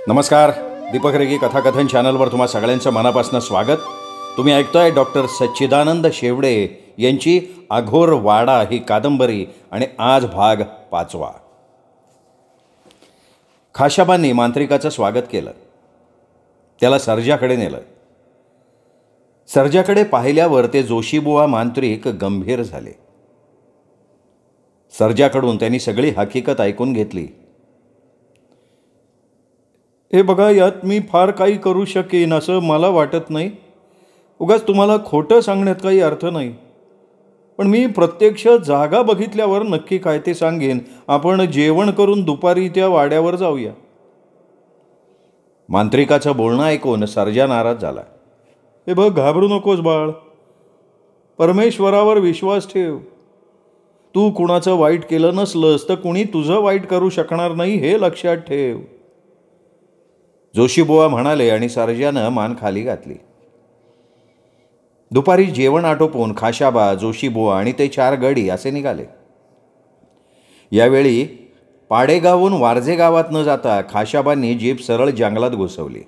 नमस्कार. दीपक रेगी कथाकथन चॅनलवर तुम्हा सगळ्यांचं मनापासून स्वागत. तुम्ही ऐकताय डॉक्टर सच्चिदानंद शेवडे यांची अघोर वाडा ही कादंबरी आणि आज भाग 5. खाशाबांनी मांत्रिकाचं स्वागत केलं. त्याला सर्जाकडे नेलं. सर्जाकडे पाहिल्यावर ते जोशीबुवा मांत्रिक गंभीर झाले. सर्जाकडून त्यांनी सगळी हकीकत ऐकून घेतली. हे बघा, यात मी फार काही करू शकेन असं मला वाटत नाही. उगाच तुम्हाला खोटं सांगण्यात काही अर्थ नाही. पण मी प्रत्यक्ष जागा बघितल्यावर नक्की काय ते सांगेन. आपण जेवण करून दुपारी त्या वाड्यावर जाऊया. मांत्रिकाचं बोलणं ऐकून सर्जा नाराज झाला. हे बघ, घाबरू नकोस बाळ. परमेश्वरावर विश्वास ठेव. तू कुणाचं वाईट केलं नसलंस तर कुणी तुझं वाईट करू शकणार नाही, हे लक्षात ठेव. जोशीबुवा म्हणाले आणि सर्जानं मान खाली घातली. दुपारी जेवण आटोपून खाशाबा, जोशीबुवा आणि ते 4 गडी असे निघाले. यावेळी पाडेगावहून वारजे गावात न जाता खाशाबांनी जीप सरळ जंगलात घुसवली.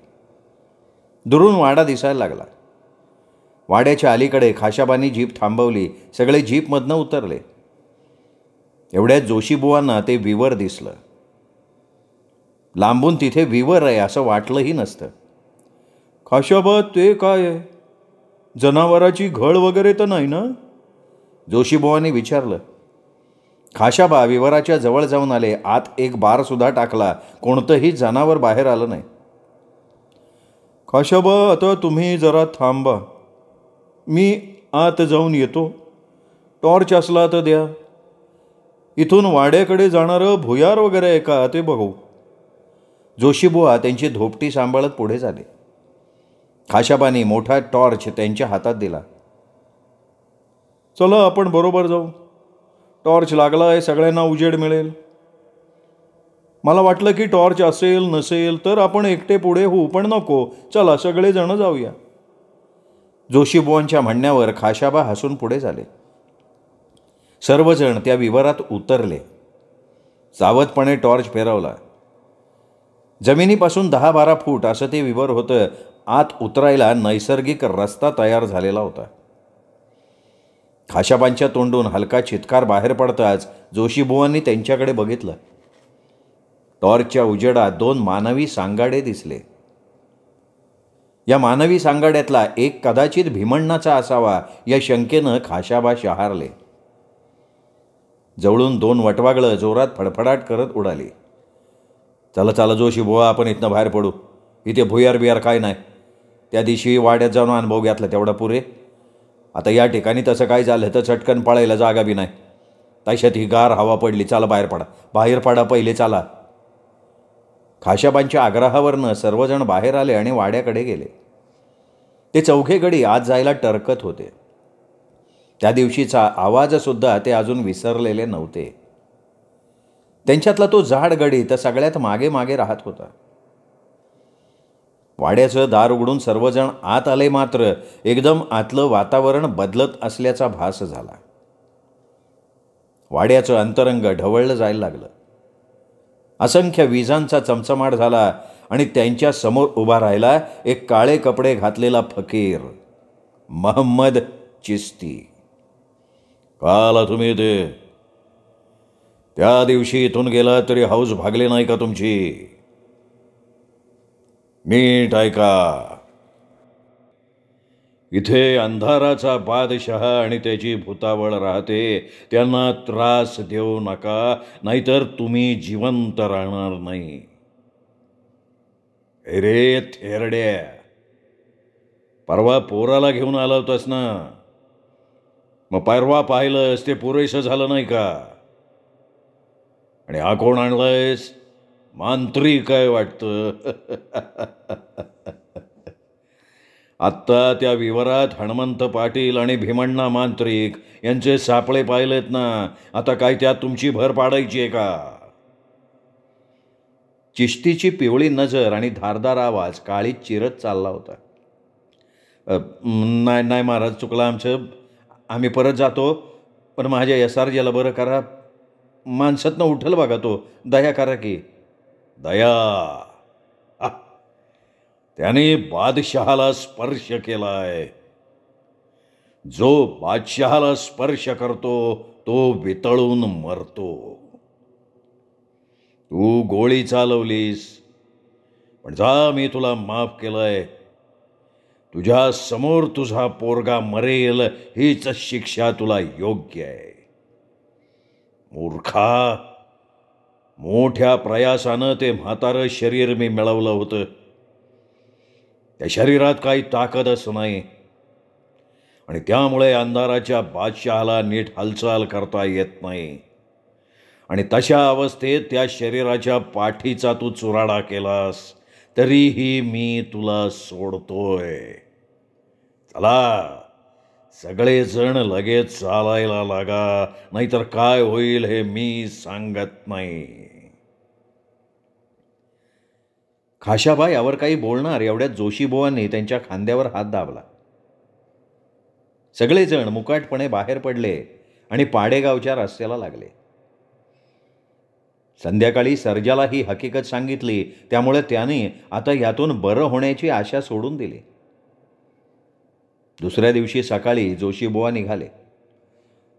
दुरून वाडा दिसायला लागला. वाड्याच्या अलीकडे खाशाबांनी जीप थांबवली. सगळे जीपमधनं उतरले. एवढ्यात जोशीबुवांना ते विवर दिसलं. लांबून तिथे विवर आहे असं वाटलंही नसतं. खाशाबा, ते काय आहे? जनावराची घळ वगैरे तर नाही ना? जोशीबुवांनी विचारलं. खाशाबा विवराच्या जवळ जाऊन आले. आत एक बारसुद्धा टाकला. कोणतंही जनावर बाहेर आलं नाही. खाशाबा, आता तुम्ही जरा थांबा. मी आत जाऊन येतो. टॉर्च असला तर द्या. इथून वाड्याकडे जाणारं भुयार वगैरे आहे का ते बघू. जोशीबुवा त्यांची धोपटी सांभाळत पुढे झाले. खाशाबानी मोठा टॉर्च त्यांच्या हातात दिला. चला, आपण बरोबर जाऊ. टॉर्च लागला आहे, सगळ्यांना उजेड मिळेल. मला वाटलं की टॉर्च असेल नसेल तर आपण एकटे पुढे होऊ, पण नको. चला, सगळेजण जाऊया. जोशीबुवांच्या म्हणण्यावर खाशाबा हसून पुढे झाले. सर्वजण त्या विवरात उतरले. सावधपणे टॉर्च फिरवला. जमिनीपासून 10-12 फूट असं ते विवर होतं. आत उतरायला नैसर्गिक रस्ता तयार झालेला होता. खाशाबांच्या तोंडून हलका चित्कार बाहेर पडताच जोशीबुवांनी त्यांच्याकडे बघितलं. टॉर्चच्या उजेडात 2 मानवी सांगाडे दिसले. या मानवी सांगाड्यातला एक कदाचित भीमण्णाचा असावा या शंकेनं खाशाबा शहारले. जवळून 2 वटवागळं जोरात फडफडाट करत उडाली. चला चला जोशीबुवा, आपण इथनं बाहेर पडू. इथे भुयार बियार काय नाही. त्या दिवशी वाड्यात जाऊन अनुभव घेतला तेवढा पुरे. आता या ठिकाणी तसं काय झालं तर चटकन पळायला जागा बी नाही. तशात ही गार हवा पडली. चला बाहेर पडा, बाहेर पडा पहिले, चला. खाशाबांच्या आग्रहावरनं सर्वजण बाहेर आले आणि वाड्याकडे गेले. ते 4घे गडी आत जायला टरकत होते. त्या दिवशीचा आवाजसुद्धा ते अजून विसरलेले नव्हते. त्यांच्यातला तो जाड गडी तर सगळ्यात मागे मागे राहत होता. वाड्याचं दार उघडून सर्वजण आत आले. मात्र एकदम आतलं वातावरण बदलत असल्याचा भास झाला. वाड्याचं अंतरंग ढवळलं जायला लागलं. असंख्य विजांचा चमचमाट झाला आणि त्यांच्या समोर उभा राहिला एक काळे कपडे घातलेला फकीर, महम्मद चिश्ती. काला तुम्ही ते त्या दिवशी इथून गेला तरी हौस भागली नाही का तुमची? नीट ऐका. इथे अंधाराचा बादशहा आणि त्याची भुतावळ राहते. त्यांना त्रास देऊ नका, नाहीतर तुम्ही जिवंत राहणार नाही. अरे थेरड्या, परवा पोराला घेऊन आला होतास ना? मग परवा पाहिलंस ते पुरेसं झालं नाही का? आणि हा कोण आणलायस? मांत्रिक काय वाटतं? आत्ता त्या विवरात हनुमंत पाटील आणि भीमण्णा मांत्रिक यांचे सापळे पाहिलेत ना. आता काय त्यात तुमची भर पाडायची आहे का? चिश्तीची पिवळी नजर आणि धारदार आवाज काळीत चिरत चालला होता. नाही नाही महाराज, चुकलं आमचं. आम्ही परत जातो. पण माझ्या यसारजीला बरं करा. माणसातनं उठल बघा तो. दया करा की. दया त्याने बादशहाला स्पर्श केलाय. जो बादशहाला स्पर्श करतो तो वितळून मरतो. तू गोळी चालवलीस, पण जा, मी तुला माफ केलंय. तुझ्या समोर तुझा पोरगा मरेल हीच शिक्षा तुला योग्य आहे. मूर्खा, मोठ्या प्रयासानं ते म्हातारं शरीर मी मिळवलं होतं. त्या शरीरात काही ताकदच नाही आणि त्यामुळे अंधाराच्या बादशहाला नीट हालचाल करता येत नाही. आणि तशा अवस्थेत त्या शरीराच्या पाठीचा तू चुराडा केलास, तरीही मी तुला सोडतोय. चला, सगळेजण लगेच चालायला लागा, नाहीतर काय होईल हे मी सांगत नाही. खाशाबा यावर काही बोलणार एवढ्यात जोशीबुवांनी त्यांच्या खांद्यावर हात दाबला. सगळेजण मुकाटपणे बाहेर पडले आणि पाडेगावच्या रस्त्याला लागले. संध्याकाळी सर्जाला ही हकीकत सांगितली, त्यामुळे त्याने आता यातून बरं होण्याची आशा सोडून दिली. दुसऱ्या दिवशी सकाळी जोशीबुवा निघाले.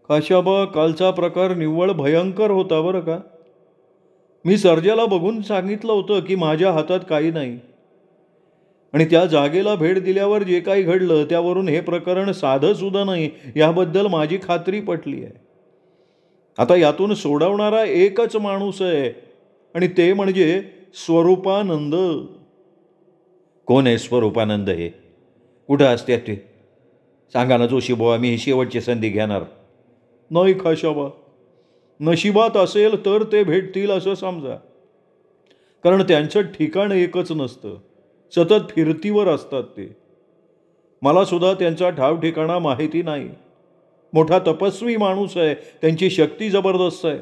खाशाबा, कालचा प्रकार निव्वळ भयंकर होता बरं का. मी सर्जाला बघून सांगितलं होतं की माझ्या हातात काही नाही, आणि त्या जागेला भेट दिल्यावर जे काही घडलं त्यावरून हे प्रकरण साधं सुद्धा नाही याबद्दल माझी खात्री पटली आहे. आता यातून सोडवणारा एकच माणूस आहे, आणि ते म्हणजे स्वरूपानंद. कोण आहे स्वरूपानंद? हे कुठं असते ते सांगा ना जोशीबुवा, मी ही शेवटची संधी घेणार. नाही खाशाबा, नशिबात असेल तर ते भेटतील असं समजा, कारण त्यांचं ठिकाण एकच नसतं, सतत फिरतीवर असतात ते. मला सुद्धा त्यांचा ठाव ठिकाणा माहिती नाही. मोठा तपस्वी माणूस आहे, त्यांची शक्ती जबरदस्त आहे.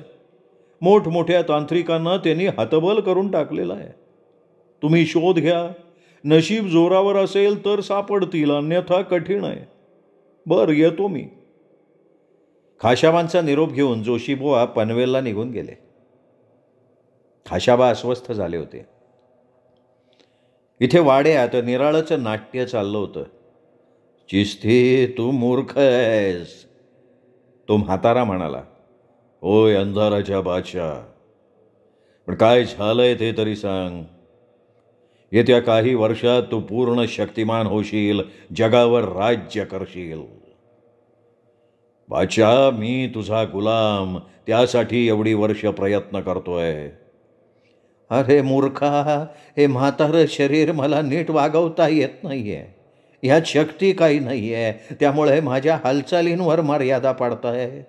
मोठमोठ्या तांत्रिकांना त्यांनी हतबल करून टाकलेला आहे. तुम्ही शोध घ्या, नशीब जोरावर असेल तर सापडतील, अन्यथा कठीण आहे. बरं, येतो मी. खाशाबांचा निरोप घेऊन जोशीबुवा पनवेलला निघून गेले. खाशाबा अस्वस्थ झाले होते. इथे वाड्यात निराळंच नाट्य चाललं होतं. चिस्ती, तू मूर्ख आहेस, तो म्हातारा म्हणाला. होय, अंधाराच्या बादशाह, पण काय झालंय ते तरी सांग. येत्या काही वर्षात तू पूर्ण शक्तिमान होशील, जगावर राज्य करशील. बादशाह, मी तुझा गुलाम, त्यासाठी एवढी वर्ष प्रयत्न करतोय. अरे मूर्खा, हे म्हातारं शरीर मला नीट वागवता येत नाहीये. ह्यात शक्ती काही नाहीये, त्यामुळे माझ्या हालचालींवर मर्यादा पाडताय.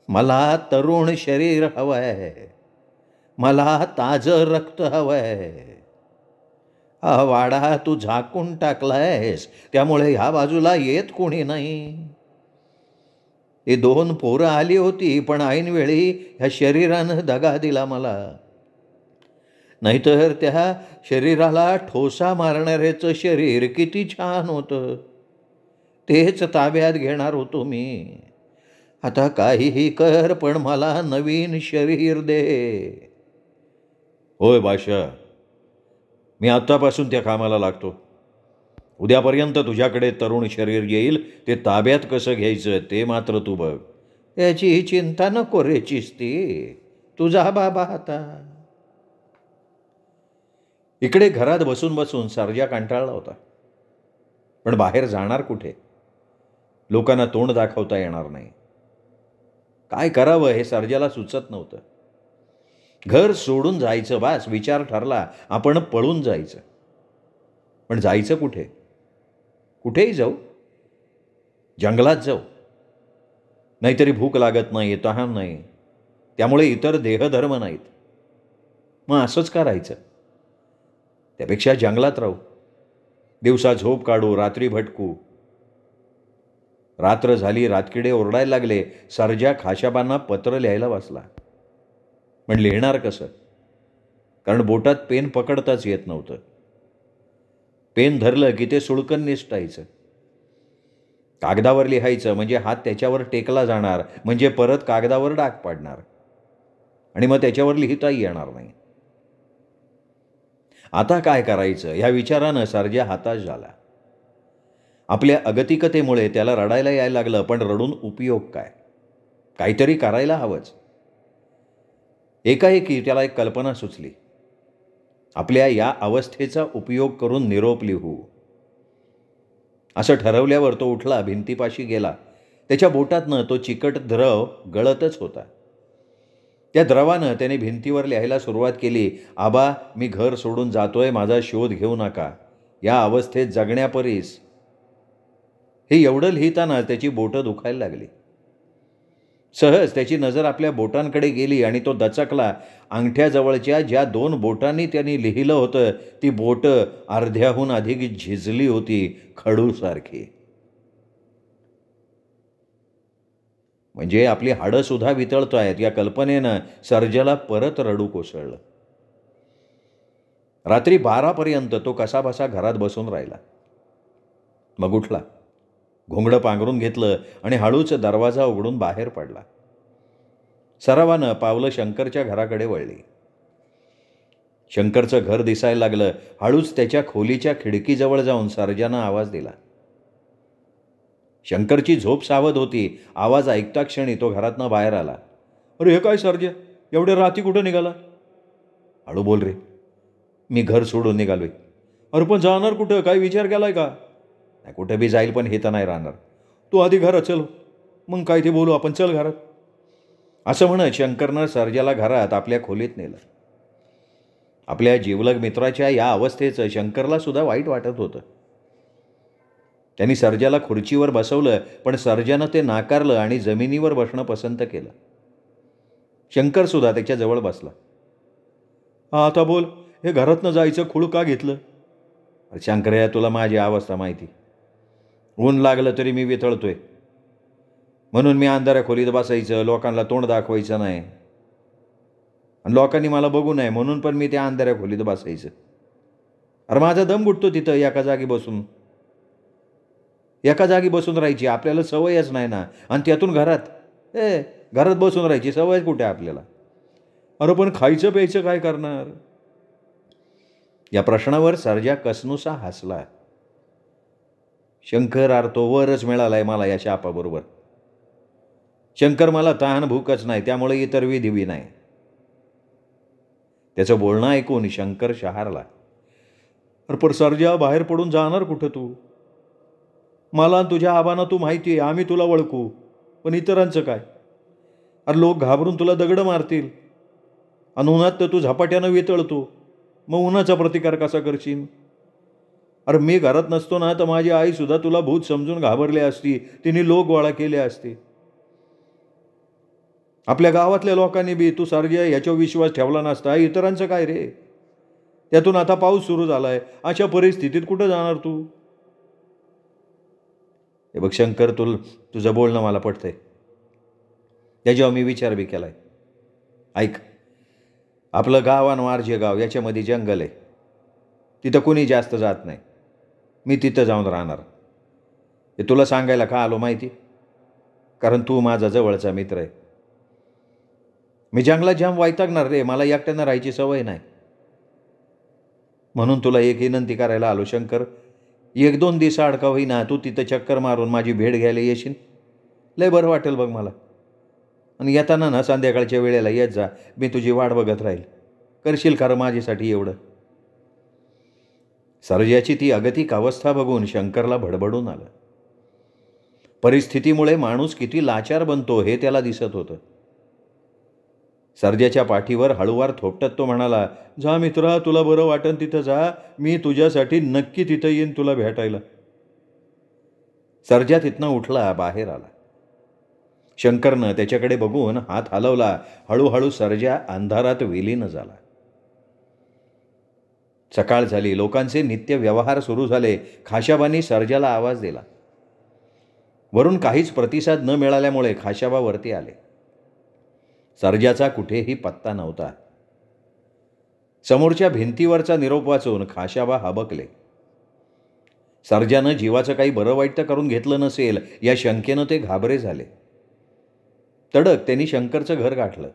मला तरुण शरीर हवंय, मला ताजं रक्त हवंय. हा वाडा तू झाकून टाकलायस, त्यामुळे ह्या बाजूला येत कोणी नाही. ही 2 पोरं आली होती, पण ऐनवेळी ह्या शरीरानं दगा दिला मला. नाहीतर त्या शरीराला ठोसा मारणाऱ्याचं शरीर किती छान होतं, तेच ताब्यात घेणार होतो मी. आता काहीही कर, पण मला नवीन शरीर दे. होय बादशाह, मी आत्तापासून त्या कामाला लागतो. उद्यापर्यंत तुझ्याकडे तरुण शरीर येईल, ते ताब्यात कसं घ्यायचं ते मात्र तू बघ. याची चिंता नको रे चिस्ती, तुझा बाबा आता. इकडे घरात बसून बसून सर्जा कंटाळला होता, पण बाहेर जाणार कुठे? लोकांना तोंड दाखवता येणार नाही. काय करावं हे सर्जाला सुचत नव्हतं. घर सोडून जायचं, बास विचार ठरला. आपण पळून जायचं. पण जायचं कुठे? कुठेही जाऊ, जंगलात जाऊ, नाहीतरी भूक लागत नाही, तहान नाही, त्यामुळे इतर देहधर्म नाहीत. मग असंच का राहायचं? त्यापेक्षा जंगलात राहू, दिवसा झोप काढू, रात्री भटकू. रात्र झाली, रातकिडे ओरडायला लागले. सर्जा खाशाबांना पत्र लिहायला बसला, पण लिहिणार कसं? कारण बोटात पेन पकडताच येत नव्हतं. पेन धरलं की ते सुळकन निसटायचं. कागदावर लिहायचं म्हणजे हात त्याच्यावर टेकला जाणार, म्हणजे परत कागदावर डाग पडणार, आणि मग त्याच्यावर लिहिताही येणार नाही. आता काय करायचं ह्या विचारानं सर्जा हताश झाला. आपल्या अगतिकतेमुळे त्याला रडायला यायला लागलं, पण रडून उपयोग काय? काहीतरी करायला हवंच. एकाएकी त्याला एक कल्पना सुचली. आपल्या या अवस्थेचा उपयोग करून निरोप लिहू. असं ठरवल्यावर तो उठला, भिंतीपाशी गेला. त्याच्या बोटातनं तो चिकट द्रव गळतच होता. त्या द्रवानं त्याने भिंतीवर लिहायला सुरुवात केली. आबा, मी घर सोडून जातोय, माझा शोध घेऊ नका. या अवस्थेत जगण्यापरीस. हे एवढं लिहिताना त्याची बोटं दुखायला लागली. सहज त्याची नजर आपल्या बोटांकडे गेली आणि तो दचकला. अंगठ्याजवळच्या ज्या 2 बोटांनी त्यांनी लिहिलं होतं ती बोटं अर्ध्याहून अधिक झिजली होती, खडूसारखी. म्हणजे आपली हाडं सुद्धा वितळतायत या कल्पनेनं सर्जाला परत रडू कोसळलं. रात्री 12पर्यंत तो कसाबसा घरात बसून राहिला. मग उठला, घोंगडं पांघरून घेतलं आणि हळूच दरवाजा उघडून बाहेर पडला. सरावानं पावलं शंकरच्या घराकडे वळली. शंकरचं घर दिसायला लागलं. हळूच त्याच्या खोलीच्या खिडकीजवळ जाऊन सर्जानं आवाज दिला. शंकरची झोप सावध होती. आवाज ऐकता क्षणी तो घरातनं बाहेर आला. अरे हे काय सर्जा, एवढ्या रात्री कुठं निघाला? हळू बोल रे. मी घर सोडून निघालोय. अरे पण जाणार कुठं, काय विचार केलाय का? नाही, कुठं बी जाईल, पण हे तर नाही राहणार. तू आधी घरात चल, मग काय ते बोलू आपण, चल घरात. असं म्हणत शंकरनं सर्जाला घरात आपल्या खोलीत नेलं. आपल्या जिवलग मित्राच्या या अवस्थेचं शंकरला सुद्धा वाईट वाटत होतं. त्यांनी सर्जाला खुर्चीवर बसवलं, पण सर्जानं ते नाकारलं आणि जमिनीवर बसणं पसंत केलं. शंकर सुद्धा त्याच्या जवळ बसला. आता बोल, हे घरातनं जायचं खूळ का घेतलं? अरे शंकरया, तुला माझी अवस्था माहिती. ऊन लागलं तरी मी वितळतोय, म्हणून मी अंधाऱ्या खोलीत बसायचं, लोकांना तोंड दाखवायचं नाही. आणि लोकांनी मला बघू नये म्हणून पण मी त्या अंधाऱ्या खोलीत बसायचं. अरे माझा दम गुटतो तिथं एका जागी बसून. एका जागी बसून राहायची आपल्याला सवयच नाही ना. आणि त्यातून घरात बसून राहायची सवय कुठे आपल्याला? अरे पण खायचं प्यायचं काय करणार? या प्रश्नावर सर्जा कसनुसा हसला. शंकर, अरे तो वरच मिळालाय मला या शापाबरोबर. शंकर, मला तहान भूकच नाही, त्यामुळे इतर विधी नाही. त्याचं बोलणं ऐकून शंकर शहारला. अरे पण सर्जा, बाहेर पडून जाणार कुठं तू? मला तुझ्या आबांना तू माहिती आहे, आम्ही तुला ओळखू, पण इतरांचं काय? अरे लोक घाबरून तुला दगड मारतील. आणि उन्हात तर तू झपाट्यानं वितळतो, मग उन्हाचा प्रतिकार कसा करशील? अरे मी घरात नसतो ना तर माझी आई सुद्धा तुला भूत समजून घाबरली असती, तिने लोक गोळा केले असते. आपल्या गावातल्या लोकांनी बी तू सर्जा याच्यावर विश्वास ठेवला नसता. इतरांचं काय रे? त्यातून आता पाऊस सुरू झालाय, अशा परिस्थितीत कुठं जाणार तू? हे बघ शंकर, तुझं बोलणं मला पटतंय, त्याच्यावर मी विचार बी केलाय. ऐक, आपलं गाव आणि वारजे गाव याच्यामध्ये जंगल आहे, तिथं कोणी जास्त जात नाही. मी तिथं जाऊन राहणार. हे तुला सांगायला का आलो माहिती? कारण तू माझा जवळचा मित्र आहे. मी जंगलात जाम वैतागणार रे, मला एकट्यानं राहायची सवय नाही. म्हणून तुला एक विनंती करायला आलो शंकर. 1-2 दिवस अडका होईना तू तिथं चक्कर मारून माझी भेट घ्यायला येशील, लय बरं वाटेल बघ मला. आणि येताना ना संध्याकाळच्या वेळेला येत जा, मी तुझी वाट बघत राहील. करशील खरं माझ्यासाठी एवढं? सर्जाची ती अगतिक अवस्था बघून शंकरला भडभडून आलं. परिस्थितीमुळे माणूस किती लाचार बनतो हे त्याला दिसत होतं. सर्जाच्या पाठीवर हळूवार थोपटत तो म्हणाला, जा मित्रा, तुला बरं वाटन तिथं जा, मी तुझ्यासाठी नक्की तिथं येईन तुला भेटायला. सर्जा तिथनं उठला, बाहेर आला. शंकरनं त्याच्याकडे बघून हात हलवला. हळूहळू सर्जा अंधारात विलीन झाला. सकाळ झाली. लोकांचे नित्य व्यवहार सुरू झाले. खाशाबांनी सर्जाला आवाज दिला. वरून काहीच प्रतिसाद न मिळाल्यामुळे खाशाबा वरती आले. सर्जाचा कुठेही पत्ता नव्हता. समोरच्या भिंतीवरचा निरोप वाचून खाशाबा हबकले. सर्जानं जीवाचं काही बरं वाईट तर करून घेतलं नसेल या शंकेनं ते घाबरे झाले. तडक त्यांनी शंकरचं घर गाठलं.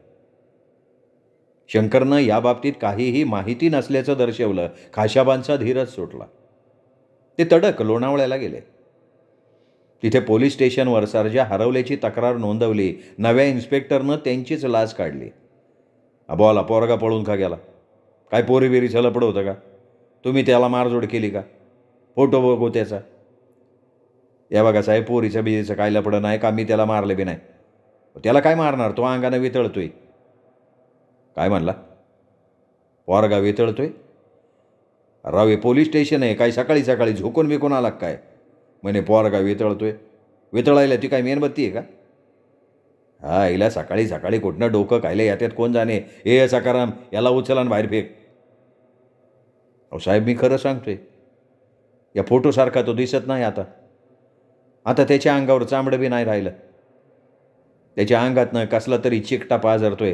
शंकरनं याबाबतीत काहीही माहिती नसल्याचं दर्शवलं. खाशाबांचा धीरच सुटला. ते तडक लोणावळ्याला गेले. तिथे पोलीस स्टेशनवर सर्जा हरवल्याची तक्रार नोंदवली. नव्या इन्स्पेक्टरनं त्यांचीच लाच काढली. बोला, पोरगा पळून का गेला? काय पोरीबिरीचं लपड होतं का? तुम्ही त्याला मारझोड केली का? फोटो बघू त्याचा. या बघा साहेब, पोरीचं बिरीचं काय लपडं नाही का, मी त्याला मारले बी नाही. त्याला काय मारणार? तो अंगानं वितळतोय. काय म्हणला? पोरगा वितळतोय? राव, हे पोलीस स्टेशन आहे काय? सकाळी सकाळी झोकून बिकून आला काय? म्हणे पोरगा वितळतोय. वितळायला ती काय मेणबत्ती आहे का? हा, हिला सकाळी सकाळी कुठनं डोकं खायला यात्यात कोण जाणे. ए सकाराम, याला उचला आणि बाहेर फेक. अहो साहेब, मी खरं सांगतोय. या फोटोसारखा तो दिसत नाही आता. आता त्याच्या अंगावर चामडं बी नाही राहिलं. त्याच्या अंगातनं कसला तरी चिकटा पाझरतोय.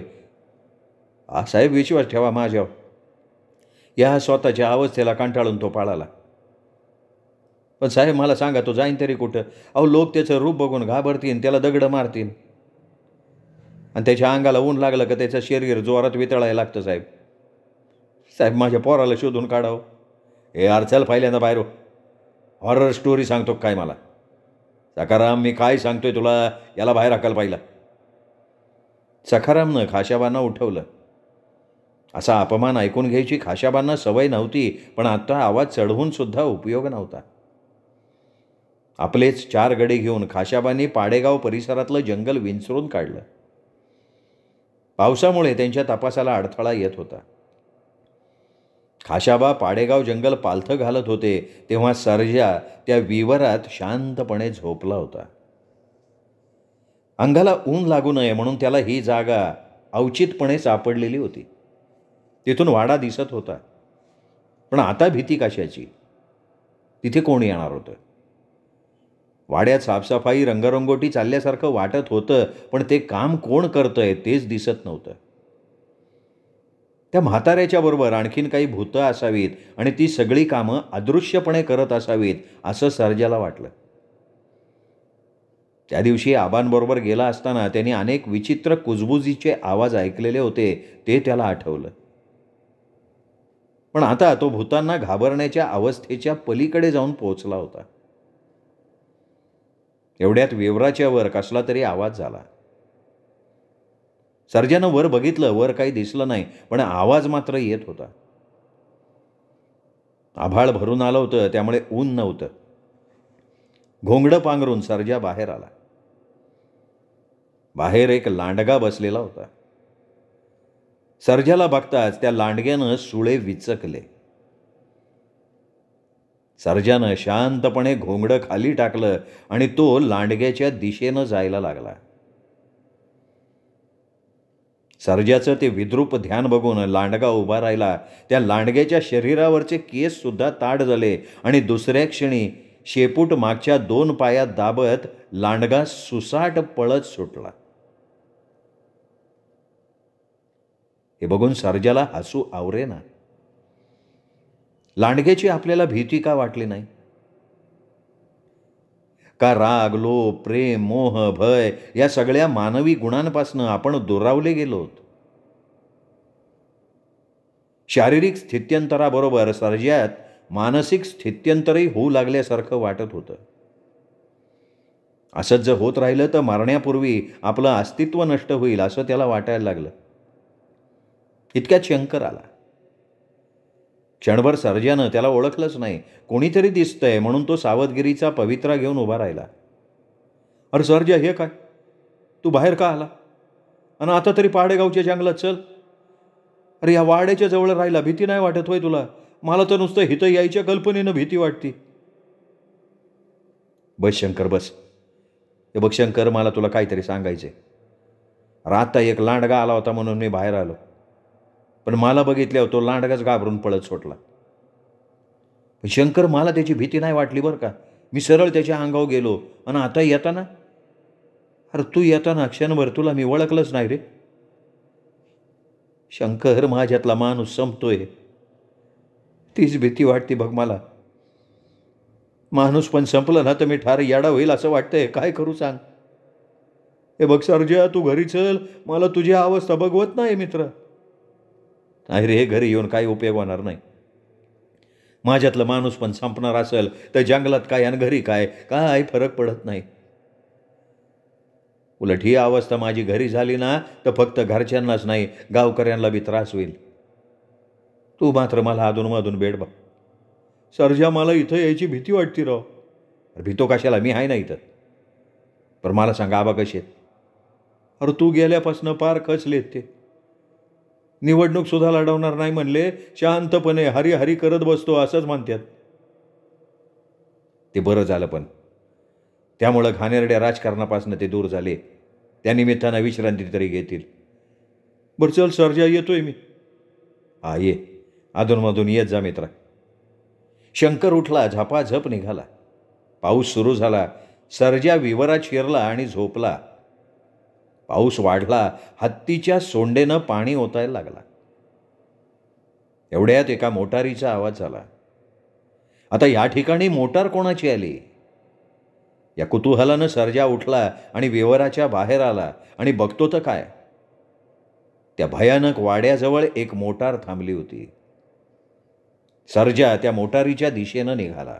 हा साहेब, विश्वास ठेवा माझ्यावर. या स्वतःच्या अवस्थेला कंटाळून तो पळाला. पण साहेब मला सांगा, तो जाईन तरी कुठं? अहो, लोक त्याचं रूप बघून घाबरतील, त्याला दगडं मारतील. आणि त्याच्या अंगाला ऊन लागलं का त्याचं शरीर जोरात वितळायला लागतं. साहेब साहेब माझ्या पोराला शोधून काढावं. हे चल पहिल्यांदा बाहेर. हॉरर स्टोरी सांगतो काय मला? सखाराम, मी काय सांगतोय तुला, याला बाहेर हाकल पाहिला. सखारामनं खाशाबांना उठवलं. असा अपमान ऐकून घ्यायची खाशाबांना सवय नव्हती, पण आता आवाज चढवून सुद्धा उपयोग नव्हता. आपलेच 4 गडे घेऊन खाशाबांनी पाडेगाव परिसरातलं जंगल विंचरून काढलं. पावसामुळे त्यांच्या तपासाला अडथळा येत होता. खाशाबा पाडेगाव जंगल पालथं घालत होते तेव्हा सर्जा त्या विवरात शांतपणे झोपला होता. अंगाला ऊन लागू नये म्हणून त्याला ही जागा अवचितपणे सापडलेली होती. तिथून वाडा दिसत होता. पण आता भीती कशाची? तिथे कोण येणार होतं? वाड्यात साफसफाई रंगरंगोटी चालल्यासारखं वाटत होतं, पण ते काम कोण करतंय तेच दिसत नव्हतं. त्या म्हाताऱ्याच्या बरोबर आणखीन काही भूतं असावीत आणि ती सगळी कामं अदृश्यपणे करत असावीत असं सर्जाला वाटलं. त्या दिवशी आबांबरोबर गेला असताना त्यांनी अनेक विचित्र कुजबुजीचे आवाज ऐकलेले होते, ते त्याला आठवलं. पण आता तो भूतांना घाबरण्याच्या अवस्थेच्या पलीकडे जाऊन पोहोचला होता. एवढ्यात विवराच्या वर कसला तरी आवाज झाला. सर्जानं वर बघितलं. वर काही दिसलं नाही, पण आवाज मात्र येत होता. आभाळ भरून आलं होतं, त्यामुळे ऊन नव्हतं. घोंगडं पांघरून सर्जा बाहेर आला. बाहेर एक लांडगा बसलेला होता. सर्जाला बघताच त्या लांडग्यानं सुळे विचकले. सर्जानं शांतपणे घोंगडं खाली टाकलं आणि तो लांडग्याच्या दिशेनं जायला लागला. सर्जाचं ते विद्रूप ध्यान बघून लांडगा उभा राहिला. त्या लांडग्याच्या शरीरावरचे केस सुद्धा ताठ झाले आणि दुसऱ्या क्षणी शेपूट मागच्या 2 पायात दाबत लांडगा सुसाट पळत सुटला. हे बघून सर्जाला हसू आवरेना. लांडग्याची आपल्याला भीती का वाटली नाही? का राग, लोभ, प्रेम, मोह, भय या सगळ्या मानवी गुणांपासून आपण दुरावले गेलोत? शारीरिक स्थित्यंतराबरोबर सर्जात मानसिक स्थित्यंतरही होऊ लागल्यासारखं वाटत होतं. असंच जर होत राहिलं तर मरण्यापूर्वी आपलं अस्तित्व नष्ट होईल असं त्याला वाटायला लागलं. इतक्यात शंकर आला. क्षणभर सर्जानं त्याला ओळखलंच नाही. कोणीतरी दिसतंय म्हणून तो सावधगिरीचा पवित्रा घेऊन उभा राहिला. अरे सर्जा, हे काय? तू बाहेर का आला? आणि आता तरी पाडेगावच्या जंगलात चल. अरे या वाड्याच्या जवळ राहिला, भीती नाही वाटत होय तुला? मला तर नुसतं हिथं यायच्या कल्पनेनं भीती वाटते. बस शंकर बस. हे बघ शंकर, मला तुला काहीतरी सांगायचंय. आता एक लांडगा आला होता म्हणून मी बाहेर आलो, पण मला बघितल्यावर तो लांडगाच घाबरून पळत सुटला. शंकर, मला त्याची भीती नाही वाटली बरं का. मी सरळ त्याच्या अंगावर गेलो. आणि आता येताना, अरे तू येताना क्षणभर तुला मी ओळखलंच नाही रे. शंकर, माझ्यातला माणूस संपतोय, तीच भीती वाटते बघ मला. माणूस पण संपलं ना तर मी ठार येडा होईल असं वाटतंय. काय करू सांग? हे बघ सर्जा, तू घरी चल. मला तुझी अवस्था बघवत नाही मित्र. नाही रे, घरी येऊन काही उपयोग होणार नाही. माझ्यातलं माणूस पण संपणार असेल तर जंगलात काय आणि घरी काय, काय फरक पडत नाही. उलट ही अवस्था माझी घरी झाली ना तर फक्त घरच्यांनाच नाही, गावकऱ्यांना बी त्रास होईल. तू मात्र मला अधूनमधून भेट बा. सर्जा, मला इथं यायची भीती वाटते राव. अरे भीतो कशाला, मी आहे ना इथं. पण मला सांगा, आबा कसे आहेत? अरे तू गेल्यापासून पार खचलेत ते. निवडणूक सुद्धा लढवणार नाही म्हणले, शांतपणे हरी हरी करत बसतो असंच म्हणतात. ते बरं झालं, पण त्यामुळं घाणेरड्या राजकारणापासून ते दूर झाले. त्या निमित्तानं विश्रांती तरी घेतील. बरं चल सर्जा, येतोय मी. हा ये, अधूनमधून येत जा मित्रा. शंकर उठला, झपाझप निघाला. पाऊस सुरू झाला. सर्जा विवरात शिरला आणि झोपला. पाऊस वाढला. हत्तीच्या सोंडेनं पाणी ओतायला लागला. एवढ्यात एका मोटारीचा आवाज झाला. आता या ठिकाणी मोटार कोणाची आली? या कुतूहलानं सर्जा उठला आणि विवराच्या बाहेर आला आणि बघतो तर काय, त्या भयानक वाड्याजवळ एक मोटार थांबली होती. सर्जा त्या मोटारीच्या दिशेनं निघाला.